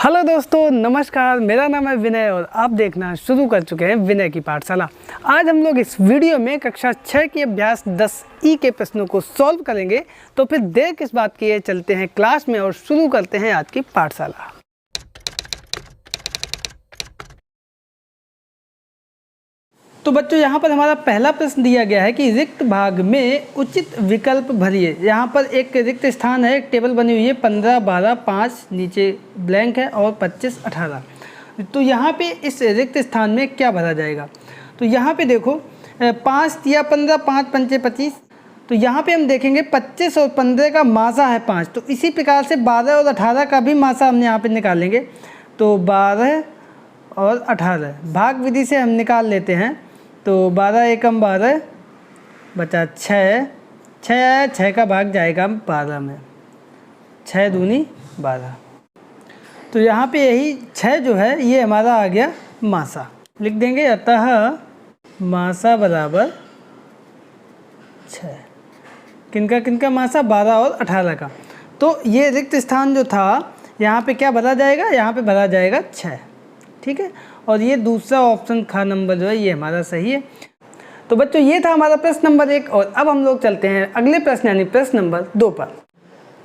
Hello दोस्तों, नमस्कार। मेरा नाम है विनय और आप देखना शुरू कर चुके हैं विनय की पाठशाला। आज हम लोग इस वीडियो में कक्षा 6 की अभ्यास 10E के प्रश्नों को सॉल्व करेंगे। तो फिर देर किस बात की है, चलते हैं क्लास में और शुरू करते हैं आज की पाठशाला। तो बच्चों, यहाँ पर हमारा पहला प्रश्न दिया गया है कि रिक्त भाग में उचित विकल्प भरिए। यहाँ पर एक रिक्त स्थान है, एक टेबल बनी हुई है, 15, 12, 5 नीचे ब्लैंक है और 25, 18। तो यहाँ पे इस रिक्त स्थान में क्या भरा जाएगा? तो यहाँ पे देखो 5 या 15, 5 पंचे 25। तो यहाँ पे हम देखेंगे 25 और 15 का मासा है 5। तो इसी प्रकार से 12 और 18 का भी मासा हम यहाँ पे निकालेंगे। तो 12 और 18 भाग विधि से हम निकाल लेते हैं। तो 12 एकम 12 बचा 6, 6 का भाग जाएगा 12 में, 6 दूनी 12। तो यहाँ पे यही 6 जो है ये हमारा आ गया मासा। लिख देंगे अतः मासा बराबर 6। किनका किनका मासा? 12 और 18 का। तो ये रिक्त स्थान जो था यहाँ पे क्या भरा जाएगा? यहाँ पे भरा जाएगा 6। ठीक है, और ये दूसरा ऑप्शन खा नंबर जो है ये हमारा सही है। तो बच्चों, ये था हमारा प्रश्न नंबर 1 और अब हम लोग चलते हैं अगले प्रश्न यानी प्रश्न नंबर 2 पर।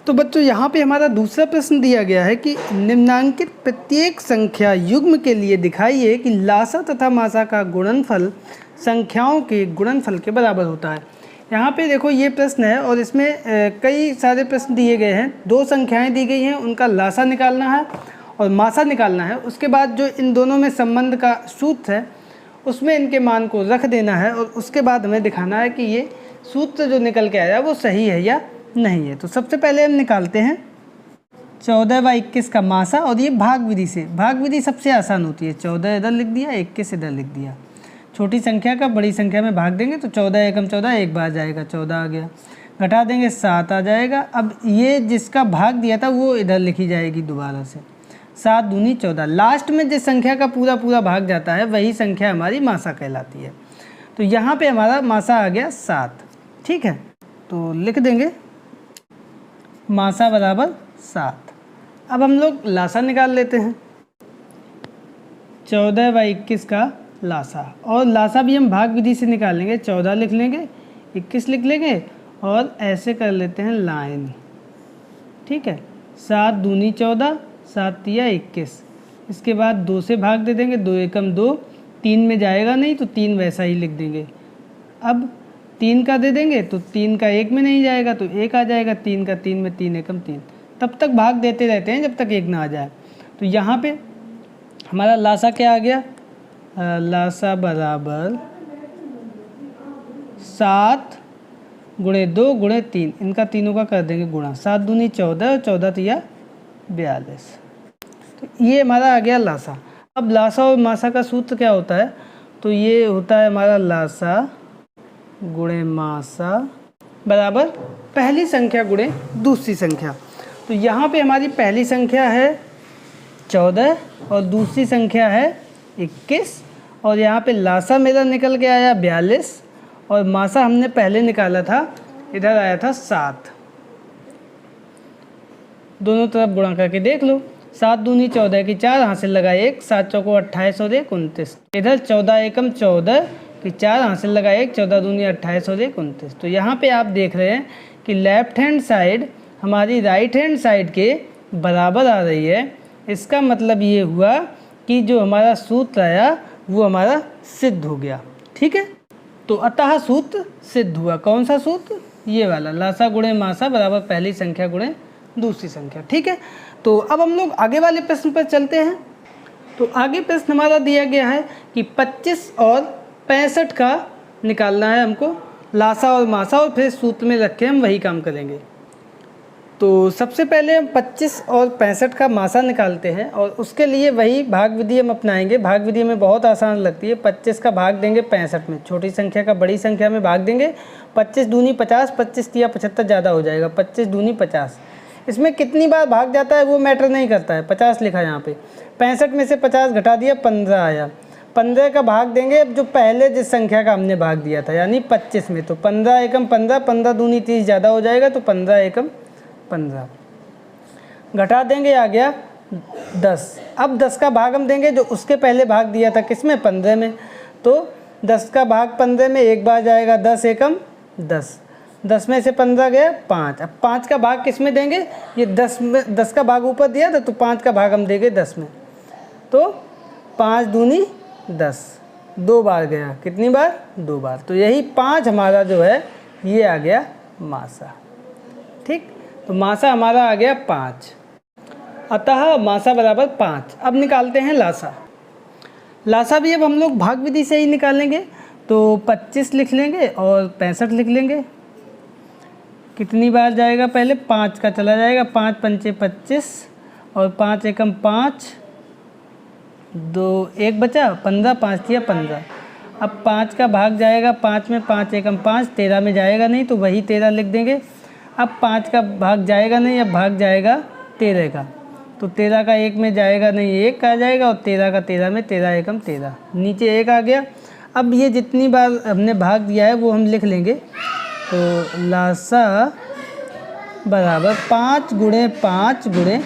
तो बच्चों, यहाँ पे हमारा दूसरा प्रश्न दिया गया है कि निम्नांकित प्रत्येक संख्या युग्म के लिए दिखाइए कि लासा तथा मासा का गुणनफल संख्याओं के गुणनफल के बराबर होता है। यहाँ पे देखो ये प्रश्न है और इसमें कई सारे प्रश्न दिए गए हैं। 2 संख्याएँ दी गई हैं, उनका लासा निकालना है और मासा निकालना है। उसके बाद जो इन दोनों में संबंध का सूत्र है उसमें इनके मान को रख देना है और उसके बाद हमें दिखाना है कि ये सूत्र जो निकल के आया वो सही है या नहीं है। तो सबसे पहले हम निकालते हैं 14/21 का मासा और ये भाग विधि से। भाग विधि सबसे आसान होती है। 14 इधर लिख दिया, 21 इधर लिख दिया। छोटी संख्या का बड़ी संख्या में भाग देंगे तो 14 एकम 14 एक बार जाएगा, 14 आ गया। घटा देंगे 7 आ जाएगा। अब ये जिसका भाग दिया था वो इधर लिखी जाएगी दोबारा से, 7 दूनी 14। लास्ट में जिस संख्या का पूरा भाग जाता है वही संख्या हमारी मासा कहलाती है। तो यहाँ पे हमारा मासा आ गया 7। ठीक है, तो लिख देंगे मासा बराबर 7। अब हम लोग लासा निकाल लेते हैं। 14/21 का लासा, और लासा भी हम भाग विधि से निकालेंगे। 14 लिख लेंगे, 21 लिख लेंगे और ऐसे कर लेते हैं लाइन। ठीक है, 7 दूनी 14, 7 तिया 21। इसके बाद 2 से भाग दे देंगे, 2 एकम 2, 3 में जाएगा नहीं तो 3 वैसा ही लिख देंगे। अब 3 का दे देंगे तो 3 का 1 में नहीं जाएगा तो 1 आ जाएगा। 3 का 3 में 3 एकम 3। तब तक भाग देते रहते हैं जब तक 1 ना आ जाए। तो यहाँ पे हमारा लासा क्या आ गया? लासा बराबर 7 गुणे 2 गुणे 3, इनका तीनों का कर देंगे गुणा। 7 दूनी 14 और 14 तिया 42। तो ये हमारा आ गया लासा। अब लासा और मासा का सूत्र क्या होता है? तो ये होता है हमारा लासा गुणे मासा बराबर पहली संख्या गुणे दूसरी संख्या। तो यहाँ पे हमारी पहली संख्या है 14 और दूसरी संख्या है 21 और यहाँ पे लासा मेरा निकल के आया 42 और मासा हमने पहले निकाला था, इधर आया था 7। दोनों तरफ गुणा करके देख लो। 7 दूनी 14 की 4, हासिल लगाए 1, 7 चौको 28 और 1 29। इधर 14 एकम 14 की 4, हासिल लगाए 1, 14 दूनी 28 और 1 29। तो यहाँ पे आप देख रहे हैं कि लेफ्ट हैंड साइड हमारी राइट हैंड साइड के बराबर आ रही है। इसका मतलब ये हुआ कि जो हमारा सूत्र आया वो हमारा सिद्ध हो गया। ठीक है, तो अतः सूत्र सिद्ध हुआ। कौन सा सूत्र? ये वाला, लासा गुणे मासा बराबर पहली संख्या गुणे दूसरी संख्या। ठीक है, तो अब हम लोग आगे वाले प्रश्न पर चलते हैं। तो आगे प्रश्न हमारा दिया गया है कि 25 और 65 का निकालना है हमको, लासा और मासा, और फिर सूत्र में रख के हम वही काम करेंगे। तो सबसे पहले हम 25 और 65 का मासा निकालते हैं और उसके लिए वही भाग विधि हम अपनाएंगे। भाग विधि में बहुत आसान लगती है। 25 का भाग देंगे 65 में, छोटी संख्या का बड़ी संख्या में भाग देंगे। 25 दूनी 50, 25 तिया 75 ज़्यादा हो जाएगा, 25 दूनी 50। इसमें कितनी बार भाग जाता है वो मैटर नहीं करता है। 50 लिखा यहाँ पे, 65 में से 50 घटा दिया, 15 आया। 15 का भाग देंगे जो पहले जिस संख्या का हमने भाग दिया था यानी 25 में। तो 15 एकम 15, 15 दूनी 30 ज़्यादा हो जाएगा तो 15 एकम 15। घटा देंगे, आ गया 10। अब 10 का भाग हम देंगे जो उसके पहले भाग दिया था किसमें, 15 में। तो 10 का भाग 15 में एक बार जाएगा, 10 एकम 10, 10 में से 15 गया 5। अब 5 का भाग किस में देंगे, ये 10 में 10 का भाग ऊपर दिया था तो 5 का भाग हम देंगे 10 में। तो 5 दूनी 10, 2 बार गया, कितनी बार, 2 बार। तो यही 5 हमारा जो है ये आ गया मासा। ठीक, तो मासा हमारा आ गया 5। अतः मासा बराबर 5। अब निकालते हैं लासा। लासा भी अब हम लोग भाग विधि से ही निकालेंगे। तो 25 लिख लेंगे और 65 लिख लेंगे। कितनी बार जाएगा, पहले 5 का चला जाएगा, 5 पंचे 25 और 5 एकम 5, 2 1 बचा, 15, 5 दिया 15। अब 5 का भाग जाएगा, 5 में 5 एकम 5, 13 में जाएगा नहीं तो वही 13 लिख देंगे। अब 5 का भाग जाएगा नहीं, अब भाग जाएगा 13 का, तो 13 का 1 में जाएगा नहीं, 1 आ जाएगा, और 13 का 13 में 13 एकम 13, नीचे 1 आ गया। अब ये जितनी बार हमने भाग दिया है वो हम लिख लेंगे। तो लासा बराबर 5 गुणे 5 गुणे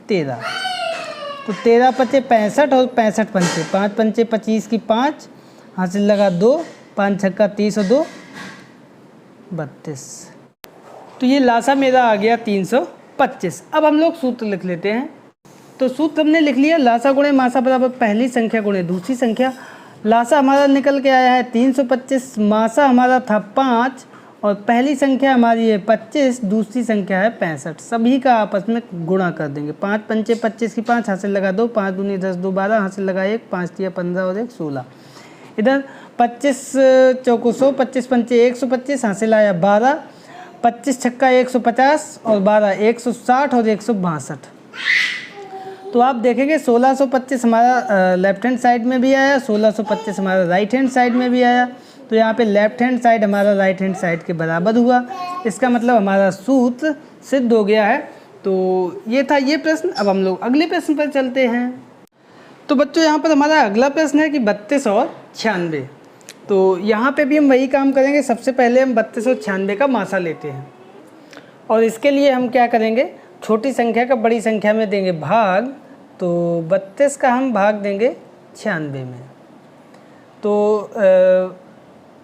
13। तो 13 पचे 65 और 65 पंचे, 5 पंचे 25 की 5, हासिल लगा 2, 5 छक्का 30 और 2 32। तो ये लासा मेरा आ गया 325। अब हम लोग सूत्र लिख लेते हैं। तो सूत्र हमने लिख लिया, लासा गुणे मासा बराबर पहली संख्या गुणे दूसरी संख्या। लासा हमारा निकल के आया है 325, मासा हमारा था 5 और पहली संख्या हमारी है 25, दूसरी संख्या है 65। सभी का आपस में गुणा कर देंगे। 5 पंचे 25 की 5, हासिल लगा 2, 5 दूनी 10, 2 12, हासिल लगा 1, 5 दिया 15 और 1 16। इधर 25 चौको 100, 25 पंचे 125, हासिल आया 12, 25 छक्का 150 और 12 160 और 162। तो आप देखेंगे 1625 हमारा लेफ्ट हैंड साइड में भी आया, 1625 हमारा राइट हैंड साइड में भी आया। तो यहाँ पे लेफ्ट हैंड साइड हमारा राइट हैंड साइड के बराबर हुआ। इसका मतलब हमारा सूत्र सिद्ध हो गया है। तो ये था ये प्रश्न। अब हम लोग अगले प्रश्न पर चलते हैं। तो बच्चों यहाँ पर हमारा अगला प्रश्न है कि 32 और 96। तो यहाँ पे भी हम वही काम करेंगे। सबसे पहले हम 32 और 96 का मासा लेते हैं और इसके लिए हम क्या करेंगे, छोटी संख्या का बड़ी संख्या में देंगे भाग। तो 32 का हम भाग देंगे 96 में। तो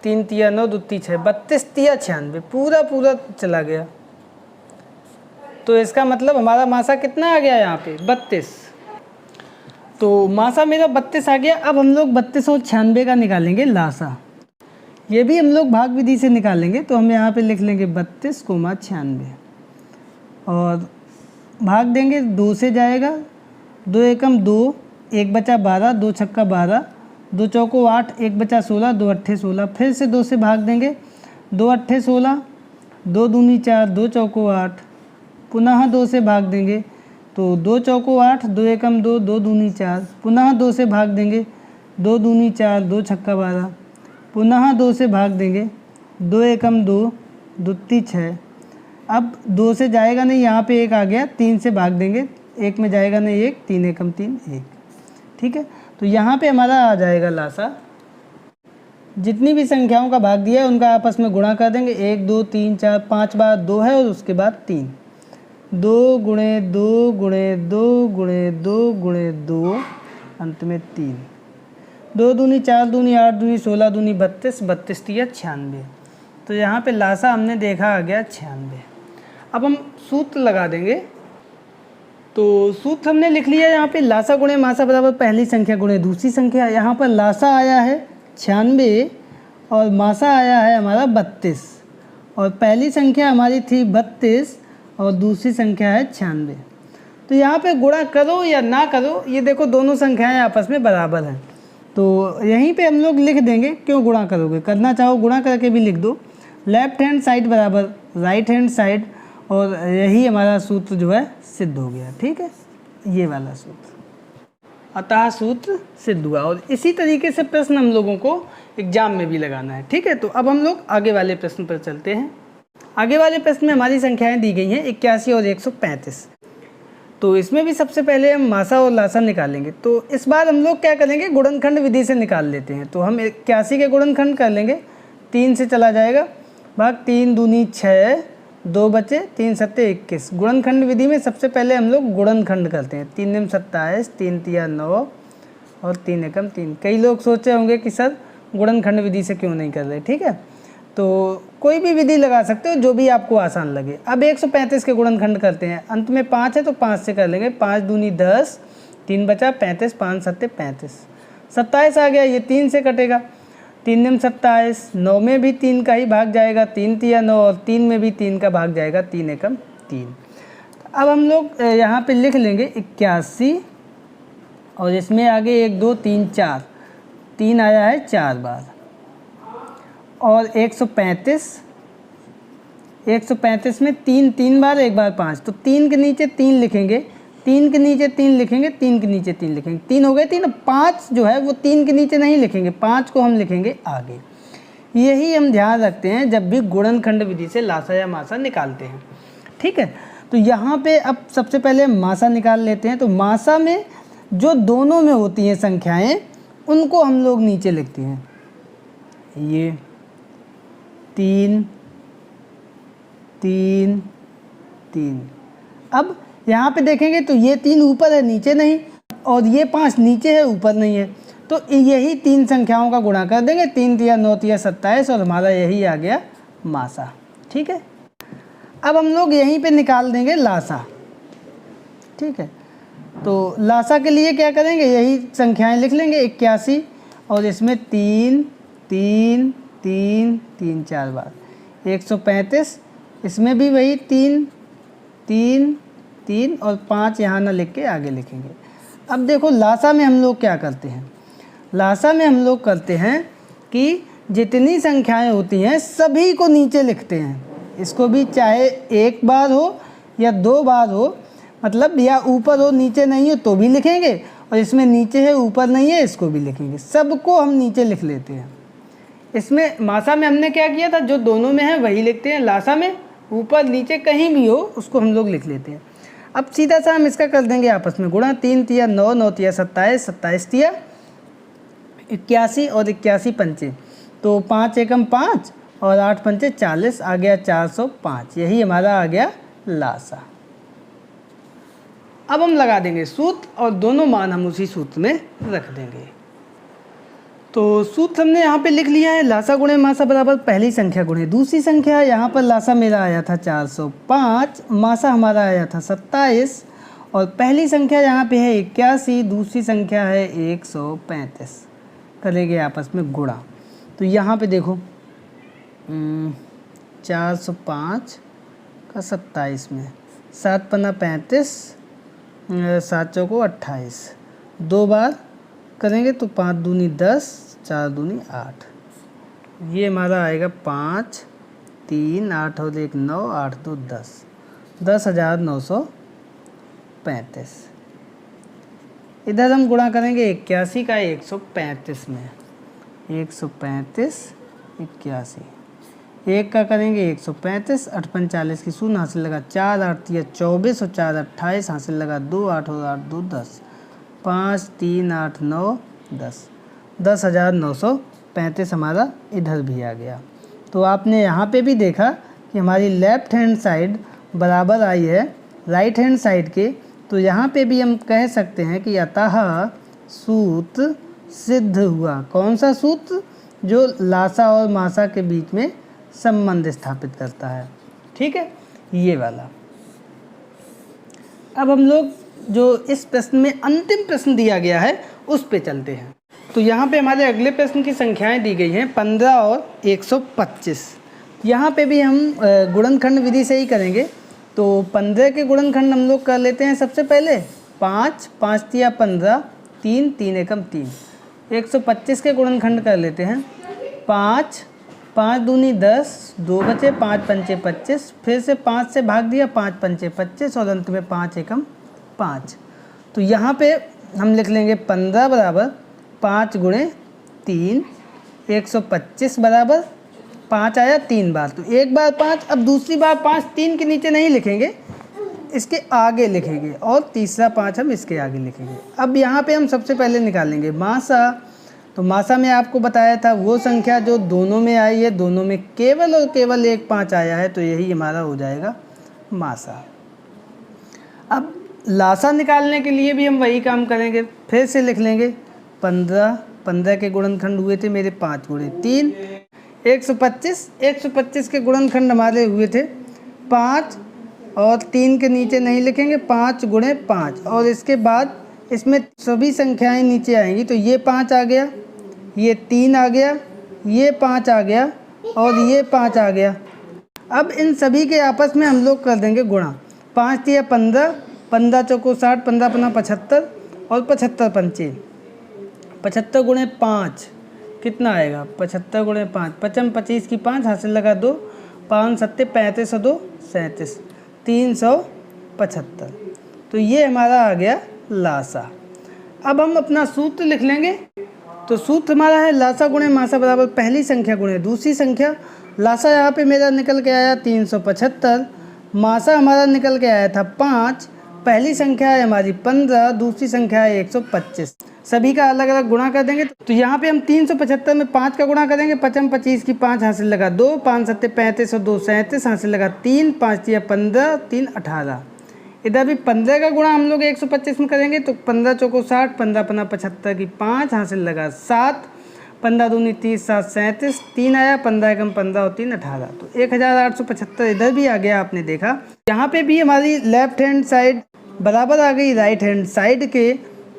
3 तिया 9, 2 तिया 6, 32 तिया 96, पूरा पूरा चला गया। तो इसका मतलब हमारा मासा कितना आ गया यहाँ पे, 32। तो मासा मेरा 32 आ गया। अब हम लोग 32 और 96 का निकालेंगे लासा। ये भी हम लोग भाग विधि से निकालेंगे। तो हम यहाँ पे लिख लेंगे 32 कोमा 96 और भाग देंगे, 2 से जाएगा, 2 एकम 2, 1 बचा 12, 2 छक्का 12, 2 चौको 8, 1 बचा 16, 2 अट्ठे 16। फिर से 2 से भाग देंगे, 2 अट्ठे 16, 2 दूनी 4, 2 चौको 8, पुनः 2 से भाग देंगे। तो 2 चौको 8, 2 एकम 2, 2 दूनी 4, पुनः 2 से भाग देंगे, 2 दूनी 4, 2 छक्का 12, पुनः 2 से भाग देंगे, 2 एकम 2, 2 ती 6। अब 2 से जाएगा नहीं, यहाँ पे 1 आ गया, 3 से भाग देंगे, 1 में जाएगा नहीं 1, 3 एकम 3 1। ठीक है, तो यहाँ पे हमारा आ जाएगा लासा। जितनी भी संख्याओं का भाग दिया है उनका आपस में गुणा कर देंगे। 1 2 3 4 5 बार 2 है और उसके बाद 3, 2 गुणे 2 गुणे 2 गुणे 2 गुणे 2, अंत में 3, 2 दूनी 4 दूनी 8 दूनी 16 दूनी 32, 32 तिया 96। तो यहाँ पे लासा हमने देखा आ गया 96। अब हम सूत्र लगा देंगे। तो सूत्र हमने लिख लिया यहाँ पे, लासा गुणे मासा बराबर पहली संख्या गुणे दूसरी संख्या। यहाँ पर लासा आया है 96 और मासा आया है हमारा 32 और पहली संख्या हमारी थी 32 और दूसरी संख्या है 96। तो यहाँ पे गुणा करो या ना करो, ये देखो दोनों संख्याएं आपस में बराबर हैं। तो यहीं पे हम लोग लिख देंगे। क्यों गुणा करोगे, करना चाहो गुणा करके भी लिख दो। लेफ्ट हैंड साइड बराबर राइट हैंड साइड, और यही हमारा सूत्र जो है सिद्ध हो गया। ठीक है, ये वाला सूत्र, अतः सूत्र सिद्ध हुआ। और इसी तरीके से प्रश्न हम लोगों को एग्जाम में भी लगाना है। ठीक है, तो अब हम लोग आगे वाले प्रश्न पर चलते हैं। आगे वाले प्रश्न में हमारी संख्याएं दी गई हैं 81 और 135। तो इसमें भी सबसे पहले हम मासा और लासा निकालेंगे। तो इस बार हम लोग क्या करेंगे, गुणनखंड विधि से निकाल लेते हैं। तो हम 81 के गुणनखंड कर लेंगे, 3 से चला जाएगा, भाग 3 दूनी 6 2 बचे, 3 सत्ते 21। गुणनखंड विधि में सबसे पहले हम लोग गुणनखंड करते हैं। 3 दूनी 27, 3 तिया 9 और 3 एकम 3। कई लोग सोचे होंगे कि सर गुणनखंड विधि से क्यों नहीं कर रहे, ठीक है, तो कोई भी विधि लगा सकते हो जो भी आपको आसान लगे। अब 135 के गुणनखंड करते हैं। अंत में 5 है तो 5 से कर लेंगे। 5 दूनी 10, 3 बचा 35, 5 सत्ते 35। 27 आ गया, ये 3 से कटेगा। 3 दूनी 27, 9 में भी 3 का ही भाग जाएगा, 3 तिया 9 और 3 में भी 3 का भाग जाएगा, 3 एकम 3। अब हम लोग यहाँ पे लिख लेंगे 81 और इसमें आगे 1 2 3 4, 3 आया है 4 बार। और 135 में 3 3 बार, 1 बार 5, तो 3 के नीचे 3 लिखेंगे, 3 के नीचे 3 लिखेंगे, 3 के नीचे 3 लिखेंगे, 3 हो गए 3। 5 जो है वो 3 के नीचे नहीं लिखेंगे, 5 को हम लिखेंगे आगे। यही हम ध्यान रखते हैं जब भी गुणनखंड विधि से लासा या मासा निकालते हैं, ठीक है। तो यहाँ पे अब सबसे पहले मासा निकाल लेते हैं। तो मासा में जो दोनों में होती हैं संख्याएं उनको हम लोग नीचे लिखते हैं। ये 3 3 3। अब यहाँ पे देखेंगे तो ये 3 ऊपर है नीचे नहीं, और ये 5 नीचे है ऊपर नहीं है, तो यही 3 संख्याओं का गुणा कर देंगे। 3 तिया 9 तिया 27 और हमारा यही आ गया मासा, ठीक है। अब हम लोग यहीं पे निकाल देंगे लासा, ठीक है। तो लासा के लिए क्या करेंगे, यही संख्याएं लिख लेंगे 81 और इसमें 3 3 3 3 4 बार। 135, इसमें भी वही 3 3 3 और 5 यहाँ ना लिख के आगे लिखेंगे। अब देखो लासा में हम लोग क्या करते हैं, लासा में हम लोग करते हैं कि जितनी संख्याएं होती हैं सभी को नीचे लिखते हैं। इसको भी चाहे 1 बार हो या 2 बार हो, मतलब या ऊपर हो नीचे नहीं हो तो भी लिखेंगे, और इसमें नीचे है ऊपर नहीं है इसको भी लिखेंगे, सबको हम नीचे लिख लेते हैं। इसमें मासा में हमने क्या किया था, जो दोनों में है वही लिखते हैं। लासा में ऊपर नीचे कहीं भी हो उसको हम लोग लिख लेते हैं। अब सीधा सा हम इसका कर देंगे आपस में गुणा। 3 तिया 9 9 तिया 27 27 तिया 81 और 81 पंचे, तो 5 एकम 5 और 8 पंचे 40, आ गया 405। यही हमारा आ गया लासा। अब हम लगा देंगे सूत्र और दोनों मान हम उसी सूत्र में रख देंगे। तो सूत्र हमने यहाँ पे लिख लिया है, लासा गुणे मासा बराबर पहली संख्या गुणे दूसरी संख्या। यहाँ पर लासा मेरा आया था 405, मासा हमारा आया था 27 और पहली संख्या यहाँ पे है 81, दूसरी संख्या है 135। करेंगे आपस में गुणा। तो यहाँ पे देखो 405 का 27 में 7 पन्ना 35, 7 चौको 28, 2 बार करेंगे तो 5 दूनी 10, 4 दूनी 8। ये हमारा आएगा 5 3 8 और 1 9, 8 2 10, 10,935। इधर हम गुणा करेंगे 81 का 135 में, 135 81, एक का करेंगे 135, 8 45 की शून्य हासिल लगा 4 8 तिया 24 और 4 28 हासिल लगा 2 8 और 8 2 10, 5 3 8 9 10, 10,935 हमारा इधर भी आ गया। तो आपने यहाँ पे भी देखा कि हमारी लेफ्ट हैंड साइड बराबर आई है राइट हैंड साइड के। तो यहाँ पे भी हम कह सकते हैं कि अतः सूत्र सिद्ध हुआ। कौन सा सूत्र? जो लासा और मासा के बीच में संबंध स्थापित करता है, ठीक है, ये वाला। अब हम लोग जो इस प्रश्न में अंतिम प्रश्न दिया गया है उस पे चलते हैं। तो यहाँ पे हमारे अगले प्रश्न की संख्याएं दी गई हैं 15 और 125। यहाँ पे भी हम गुणनखंड विधि से ही करेंगे। तो 15 के गुणनखंड हम लोग कर लेते हैं सबसे पहले 5 5 तिया 15, 3 3 एकम 3। 125 के गुणनखंड कर लेते हैं 5 5 दूनी 10, 2 बचे, 5 पंचे 25, फिर से 5 से भाग दिया, 5 पंचे 25 और अंत में 5 एकम 5। तो यहाँ पे हम लिख लेंगे 15 बराबर 5 गुणे 3, 125 बराबर 5 आया 3 बार, तो एक बार 5, अब दूसरी बार 5 3 के नीचे नहीं लिखेंगे, इसके आगे लिखेंगे, और तीसरा 5 हम इसके आगे लिखेंगे। अब यहाँ पे हम सबसे पहले निकालेंगे मासा। तो मासा में आपको बताया था वो संख्या जो दोनों में आई है, दोनों में केवल और केवल एक 5 आया है, तो यही हमारा हो जाएगा मासा। अब लासा निकालने के लिए भी हम वही काम करेंगे, फिर से लिख लेंगे 15 के गुणनखंड हुए थे मेरे 5 गुणे 3, 125 के गुणनखंड हमारे हुए थे 5 और 3 के नीचे नहीं लिखेंगे, 5 गुणे 5, और इसके बाद इसमें सभी संख्याएं नीचे आएंगी, तो ये 5 आ गया, ये 3 आ गया, ये 5 आ गया और ये 5 आ गया। अब इन सभी के आपस में हम लोग कर देंगे गुणा, 5 या 15, 15 चौको 60, 15 पन्ना 75 और 75 पंचे 75 गुणे 5 कितना आएगा, 75 गुणे 5, 25 की 5 हासिल लगा 2, 5 सत्ते 35 और 2 37, 375। तो ये हमारा आ गया लासा। अब हम अपना सूत्र लिख लेंगे। तो सूत्र हमारा है लासा गुणे मासा बराबर पहली संख्या गुणे दूसरी संख्या। लासा यहाँ पे मेरा निकल के आया 375, मासा हमारा निकल के आया था 5, पहली संख्या है हमारी 15, दूसरी संख्या है 125। सभी का अलग अलग गुणा कर देंगे। तो यहाँ पे हम 375 में 5 का गुणा करेंगे, 25 की 5 हासिल लगा 2, 5 सत्ते 35 और 2 37 हासिल लगा 3, 5 या 15, 3 18। इधर भी 15 का गुणा हम लोग 125 में करेंगे, तो 15 चौको 60, 15 पन्ना 75 की 5 हासिल लगा 7, 15 दूनी 30, 7 37, 3 आया, 15 एकम 15 और 3 18, तो 1875 इधर भी आ गया। आपने देखा यहाँ पे भी हमारी लेफ्ट हैंड साइड बराबर आ गई राइट हैंड साइड के,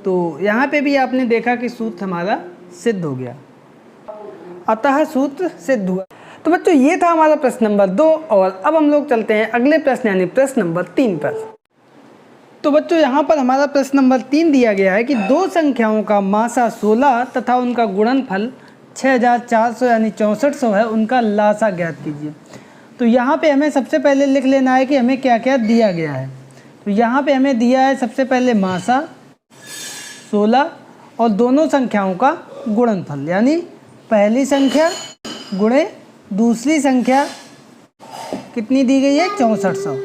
तो यहाँ पे भी आपने देखा कि सूत्र हमारा सिद्ध हो गया, अतः सूत्र सिद्ध हुआ। तो बच्चों ये था हमारा प्रश्न नंबर 2, और अब हम लोग चलते हैं अगले प्रश्न यानी प्रश्न नंबर 3 पर। तो बच्चों यहाँ पर हमारा प्रश्न नंबर 3 दिया गया है कि दो संख्याओं का मासा 16 तथा उनका गुणनफल 6400 यानी 6400 है, उनका लासा ज्ञात कीजिए। तो यहाँ पे हमें सबसे पहले लिख लेना है कि हमें क्या क्या दिया गया है। तो यहाँ पे हमें दिया है सबसे पहले मासा 16 और दोनों संख्याओं का गुणनफल, यानी पहली संख्या गुणे दूसरी संख्या कितनी दी गई है 6400।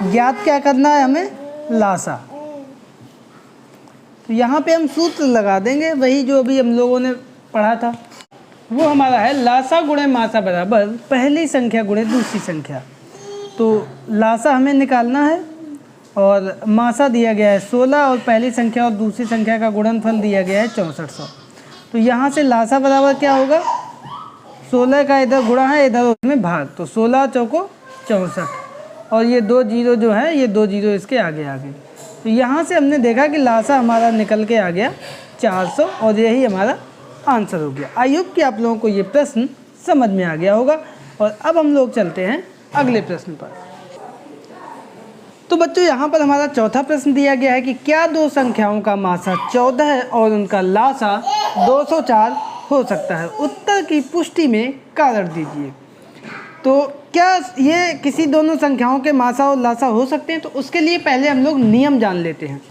ज्ञात क्या करना है हमें, लासा। तो यहाँ पे हम सूत्र लगा देंगे, वही जो अभी हम लोगों ने पढ़ा था, वो हमारा है लासा गुणे मासा बराबर पहली संख्या गुणे दूसरी संख्या। तो लासा हमें निकालना है और मासा दिया गया है 16 और पहली संख्या और दूसरी संख्या का गुणनफल दिया गया है 6400। तो यहाँ से लासा बराबर क्या होगा, 16 का इधर गुणा है, इधर उसमें भाग, तो 16 चौको 64 और ये 2 जीरो जो है, ये 2 जीरो इसके आगे आ गए। तो यहाँ से हमने देखा कि लासा हमारा निकल के आ गया 400 और यही हमारा आंसर हो गया। आई होप कि आप लोगों को ये प्रश्न समझ में आ गया होगा। और अब हम लोग चलते हैं अगले प्रश्न पर। तो बच्चों यहाँ पर हमारा चौथा प्रश्न दिया गया है कि क्या दो संख्याओं का मासा 14 है और उनका लासा 204 हो सकता है। उत्तर की पुष्टि में कारण दीजिए। तो क्या ये किसी दोनों संख्याओं के मासा और लासा हो सकते हैं, तो उसके लिए पहले हम लोग नियम जान लेते हैं।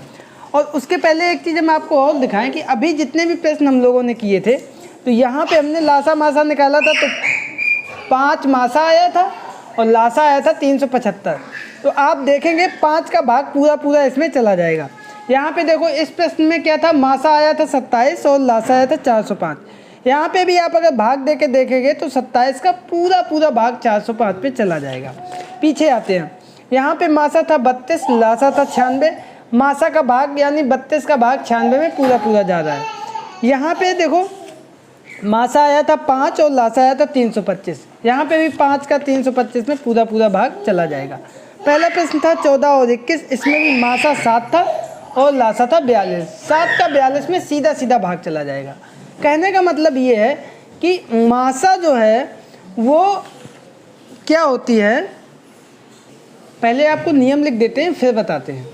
और उसके पहले एक चीज़ हम आपको और दिखाएं कि अभी जितने भी प्रश्न हम लोगों ने किए थे, तो यहाँ पे हमने लासा मासा निकाला था, तो 5 मासा आया था और लासा आया था 375। तो आप देखेंगे 5 का भाग पूरा इसमें चला जाएगा। यहाँ पे देखो इस प्रश्न में क्या था, मासा आया था 27 और लासा आया था 405। यहाँ पे भी आप अगर भाग दे के देखेंगे तो 27 का पूरा भाग 405 पे चला जाएगा। पीछे आते हैं, यहाँ पे मासा था 32, लासा था 96, मासा का भाग यानी 32 का भाग 96 में पूरा जा रहा है। यहाँ पे देखो मासा आया था 5 और लासा आया था 325। यहाँ पे भी 5 का 325 में पूरा भाग चला जाएगा। पहला प्रश्न था 14 और 21, इसमें भी मासा 7 था और लासा था 42। 7 का 42 में सीधा भाग चला जाएगा। कहने का मतलब ये है कि मासा जो है वो क्या होती है, पहले आपको नियम लिख देते हैं फिर बताते हैं।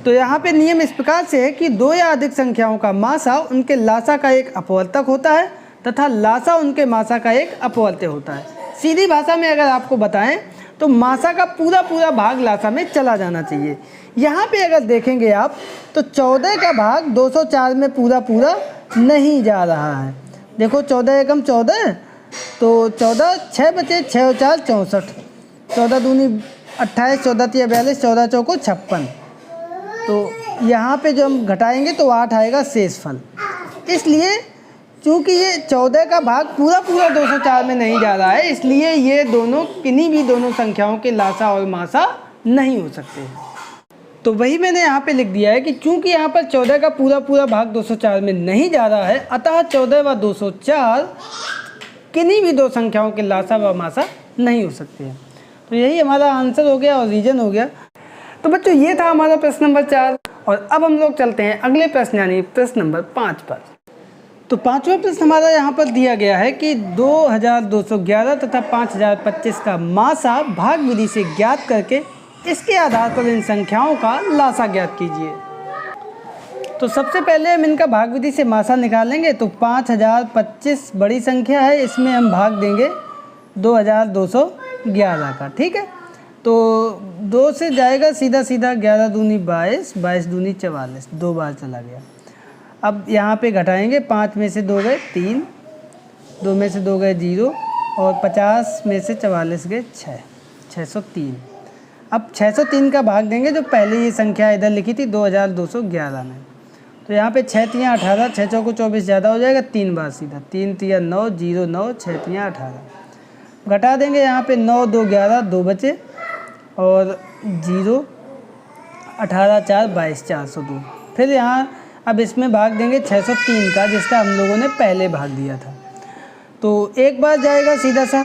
तो यहाँ पे नियम इस प्रकार से है कि दो या अधिक संख्याओं का मासा उनके लासा का एक अपवर्तक होता है तथा लासा उनके मासा का एक अपवर्त्य होता है। सीधी भाषा में अगर आपको बताएं तो मासा का पूरा भाग लासा में चला जाना चाहिए। यहाँ पे अगर देखेंगे आप तो 14 का भाग 204 में पूरा नहीं जा रहा है। देखो 14 एकम 14, तो 14 6 बचे, 6 और 4 64, 14 दूनी 28, 14 तिया 42, 14 चौको 56। तो यहाँ पे जो हम घटाएंगे तो 8 आएगा शेषफल। इसलिए चूँकि ये 14 का भाग पूरा 204 में नहीं जा रहा है, इसलिए ये दोनों किन्हीं भी दोनों संख्याओं के लासा और मासा नहीं हो सकते। तो वही मैंने यहाँ पे लिख दिया है कि चूँकि यहाँ पर 14 का पूरा भाग 204 में नहीं जा रहा है, अतः 14 व 204 किन्हीं भी दो संख्याओं के लासा व मासा नहीं हो सकते हैं। तो यही हमारा आंसर हो गया और रीजन हो गया। तो बच्चों ये था हमारा प्रश्न नंबर 4 और अब हम लोग चलते हैं अगले प्रश्न यानी प्रश्न नंबर 5 पर। तो पांचवा प्रश्न हमारा यहाँ पर दिया गया है कि 2211 तथा 5025 का मासा भाग विधि से ज्ञात करके इसके आधार पर इन संख्याओं का लासा ज्ञात कीजिए। तो सबसे पहले हम इनका भाग विधि से मासा निकालेंगे। तो 5025 बड़ी संख्या है, इसमें हम भाग देंगे 2211 का। ठीक है, तो 2 से जाएगा सीधा 11 दूनी 22, 22 दूनी 44, 2 बार चला गया। अब यहाँ पे घटाएंगे, 5 में से 2 गए 3, 2 में से 2 गए 0 और 50 में से 44 गए 6, 603। अब 603 का भाग देंगे जो पहले ये संख्या इधर लिखी थी 2211 में। तो यहाँ पे 6 3 18, 6 चौको 24 ज़्यादा हो जाएगा, 3 बार सीधा, 3 3 9 0 9, 6 3 18। घटा देंगे यहाँ पे 9 2 11, 2 बचे और 0 18 4 22, 402। फिर यहाँ अब इसमें भाग देंगे 603 का जिसका हम लोगों ने पहले भाग दिया था। तो एक बार जाएगा सीधा सा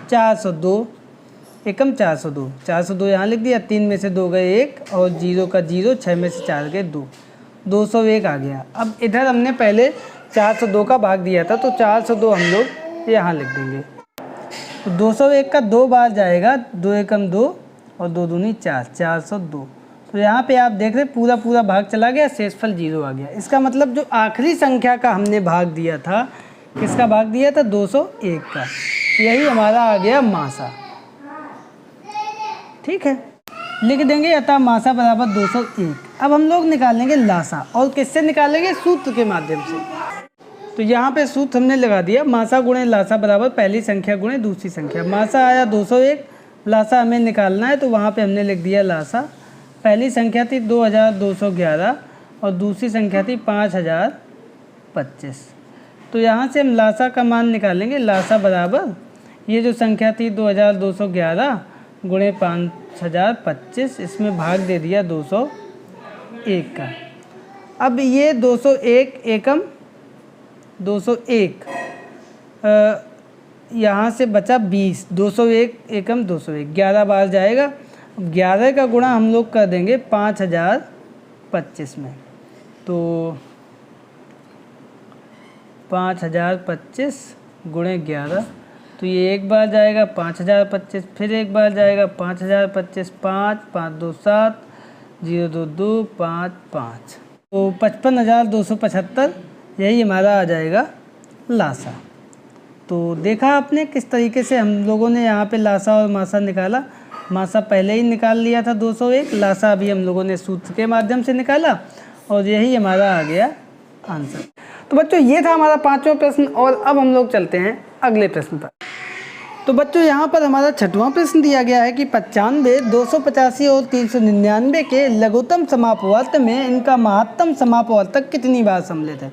402, एकम 402, 402 यहाँ लिख दिया, 3 में से 2 गए 1 और 0 का 0, 6 में से 4 गए 2, 201 आ गया। अब इधर हमने पहले 402 का भाग दिया था तो 402 हम लोग यहाँ लिख देंगे। तो 201 का 2 बार जाएगा, 2 एकम 2 और 2 दूनी 4, 402। तो यहाँ पे आप देख रहे पूरा भाग चला गया, शेषफल 0 आ गया। इसका मतलब जो आखिरी संख्या का हमने भाग दिया था, किसका भाग दिया था? 201 का, यही हमारा आ गया मासा। ठीक है, लिख देंगे अतः मासा बराबर 201। अब हम लोग निकालेंगे लासा, और किससे निकालेंगे? सूत्र के माध्यम से। तो यहाँ पे सूत्र हमने लगा दिया, मासा गुणे लासा बराबर पहली संख्या गुणे दूसरी संख्या। मासा आया 201, लासा हमें निकालना है तो वहाँ पे हमने लिख दिया लासा। पहली संख्या थी 2211 और दूसरी संख्या थी 5025। तो यहाँ से हम लासा का मान निकालेंगे। लासा बराबर ये जो संख्या थी 2211 गुणे 5025, इसमें भाग दे दिया 201 का। अब ये 201 एकम 201, यहाँ से बचा 20, 201 एकम 201, 11 बार जाएगा। 11 का गुणा हम लोग कर देंगे 5025 में। तो 5025 गुणे 11, तो ये एक बार जाएगा 5025, फिर एक बार जाएगा 5025, 5 5 2 7 0 2 2 5 5, तो 55,275 यही हमारा आ जाएगा लासा। तो देखा आपने किस तरीके से हम लोगों ने यहाँ पे लासा और मासा निकाला। मासा पहले ही निकाल लिया था 201, लासा अभी हम लोगों ने सूत्र के माध्यम से निकाला और यही हमारा आ गया आंसर। तो बच्चों ये था हमारा 5वां प्रश्न और अब हम लोग चलते हैं अगले प्रश्न पर। तो बच्चों यहाँ पर हमारा 6वां प्रश्न दिया गया है कि 95, 285 और 399 के लघुत्तम समापवर्त में इनका महत्तम समापवर्तक कितनी बार सम्मिलित है।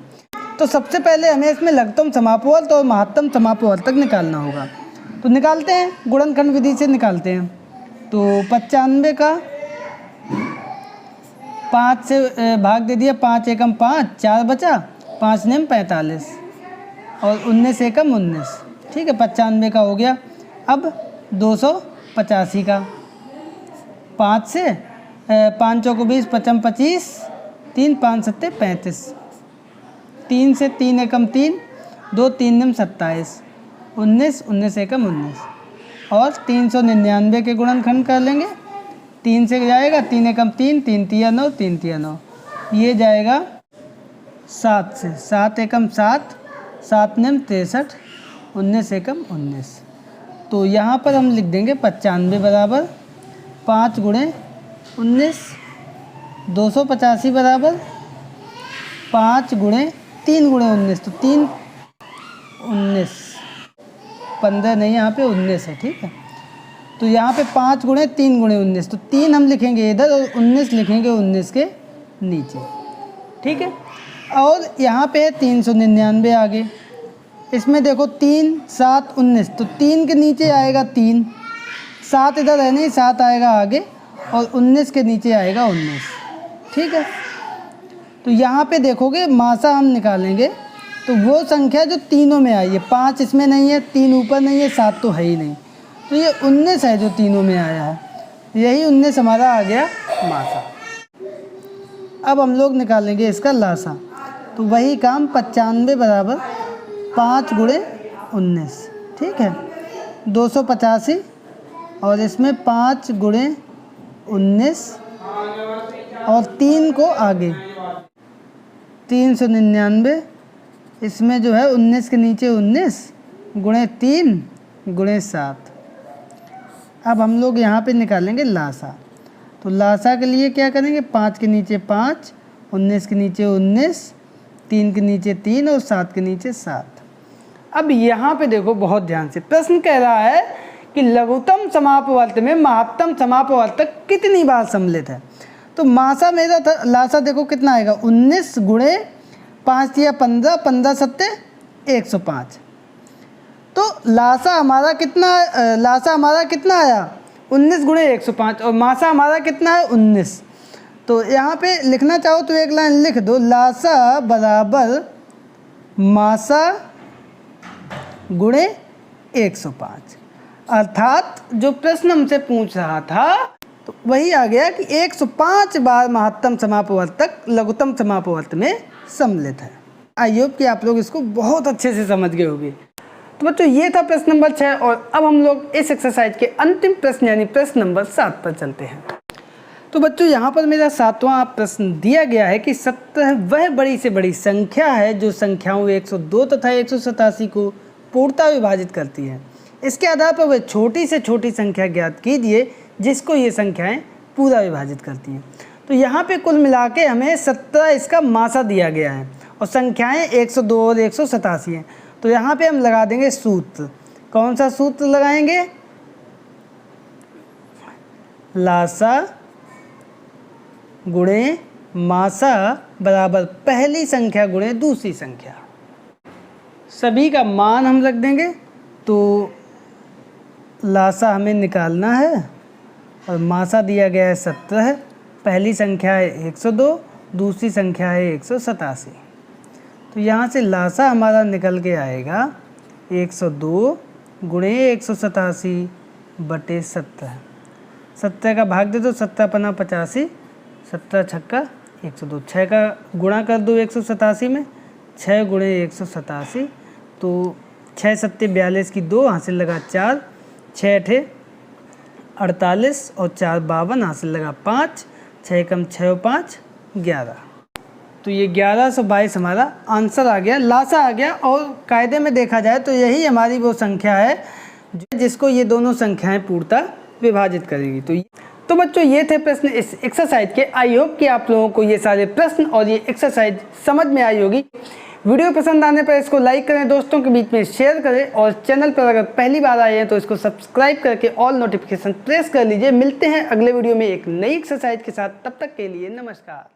तो सबसे पहले हमें इसमें लघुत्तम समापवर्त और महत्तम समापवर्तक निकालना होगा। तो निकालते हैं, गुणनखंड विधि से निकालते हैं। तो 95 का 5 से भाग दे दिया, 5 एकम 5, 4 बचा, 5 नेम 45 और 19 एकम 19। ठीक है, 95 का हो गया। अब 285 का 5 से 5 चौको 20, 55 25, 3 5 7 35, 3 से 3 एकम 3, 2 3 नेम 27, 19 19 एकम 19 और 399 के गुणनखंड कर लेंगे। 3 से जाएगा 3 एकम 3, 3 तिया 9, 3 तिया 9, ये जाएगा 7 से, 7 एकम 7, 7 नेम 63, 19 एकम 19। तो यहाँ पर हम लिख देंगे 95 बराबर 5 गुणे 19, 285 बराबर 5 गुणे 3 गुणे 19, तो 3 19, 15 नहीं, यहाँ पे 19 है। ठीक है, तो यहाँ पे 5 गुणे 3 गुणे 19, तो 3 हम लिखेंगे इधर और 19 लिखेंगे 19 के नीचे। ठीक है, और यहाँ पे है 399 आगे। इसमें देखो 3 7 19, तो 3 के नीचे आएगा 3, 7 इधर है नहीं, 7 आएगा आगे, और 19 के नीचे आएगा 19। ठीक है, तो यहाँ पे देखोगे मासा हम निकालेंगे तो वो संख्या जो तीनों में आई है, 5 इसमें नहीं है, 3 ऊपर नहीं है, 7 तो है ही नहीं, तो ये 19 है जो तीनों में आया है, यही 19 हमारा आ गया मासा। अब हम लोग निकालेंगे इसका लासा, तो वही काम 95 बराबर 5 गुणे 19। ठीक है, 285 और इसमें 5 गुणे 19 और 3 को आगे 399, इसमें जो है 19 के नीचे 19 गुणे 3 गुणे 7। अब हम लोग यहाँ पे निकालेंगे लासा, तो लासा के लिए क्या करेंगे, 5 के नीचे 5, 19 के नीचे 19, 3 के नीचे 3 और 7 के नीचे 7। अब यहाँ पे देखो बहुत ध्यान से, प्रश्न कह रहा है कि लघुत्तम समापवर्त में महत्तम समापवर्तक कितनी बार सम्मिलित है। तो मासा मेरा था, लासा देखो कितना आएगा, 19 गुणे 5 या 15, 15 सत्ते 105। तो लासा हमारा कितना आया, 19 गुणे 105, और मासा हमारा कितना है 19। तो यहाँ पे लिखना चाहो तो एक लाइन लिख दो, लासा बराबर मासा गुणे 105। अर्थात जो प्रश्न हमसे पूछ रहा था तो वही आ गया कि 105 बार महत्तम समापवर्तक लघुत्तम समापवर्त में सम्मिलित है। आई होप कि आप लोग इसको बहुत अच्छे से समझ गए होंगे। तो बच्चों ये था प्रश्न नंबर 6, और अब हम लोग इस एक्सरसाइज के अंतिम प्रश्न यानी प्रश्न नंबर 7 पर चलते हैं। तो बच्चों यहाँ पर मेरा 7वां प्रश्न दिया गया है कि 17 वह बड़ी से बड़ी संख्या है जो संख्याओं 102 तथा 187 को पूर्णतः विभाजित करती है। इसके आधार पर वह छोटी से छोटी संख्या ज्ञात कीजिए जिसको ये संख्याएं पूरा विभाजित करती हैं। तो यहाँ पे कुल मिला के हमें 17 इसका मासा दिया गया है और संख्याएं 102 और 187 हैं। तो यहाँ पे हम लगा देंगे सूत्र। कौन सा सूत्र लगाएंगे, लासा गुणे मासा बराबर पहली संख्या गुणे दूसरी संख्या। सभी का मान हम रख देंगे, तो लासा हमें निकालना है और मासा दिया गया है 17, पहली संख्या है 102, दूसरी संख्या है 187। तो यहाँ से लासा हमारा निकल के आएगा 102 गुणे 187 बटे 70। 70 का भाग दे दो, 70 पना 85, 17 छक्का 102, 6 का गुणा कर दो 187 में, 6 गुणे 187, तो 6 सत्ते 42 की 2 हासिल लगा 4, 6 अठे 48 और 4 52 हासिल लगा 5, 6 कम 6 और 5 11। तो ये 1122 हमारा आंसर आ गया, लासा आ गया। और कायदे में देखा जाए तो यही हमारी वो संख्या है जिसको ये दोनों संख्याएं पूर्णतः विभाजित करेगी। तो बच्चों ये थे प्रश्न इस एक्सरसाइज के। आई होप कि आप लोगों को ये सारे प्रश्न और ये एक्सरसाइज समझ में आई होगी। वीडियो पसंद आने पर इसको लाइक करें, दोस्तों के बीच में शेयर करें, और चैनल पर अगर पहली बार आए हैं तो इसको सब्सक्राइब करके ऑल नोटिफिकेशन प्रेस कर लीजिए। मिलते हैं अगले वीडियो में एक नई एक्सरसाइज के साथ, तब तक के लिए नमस्कार।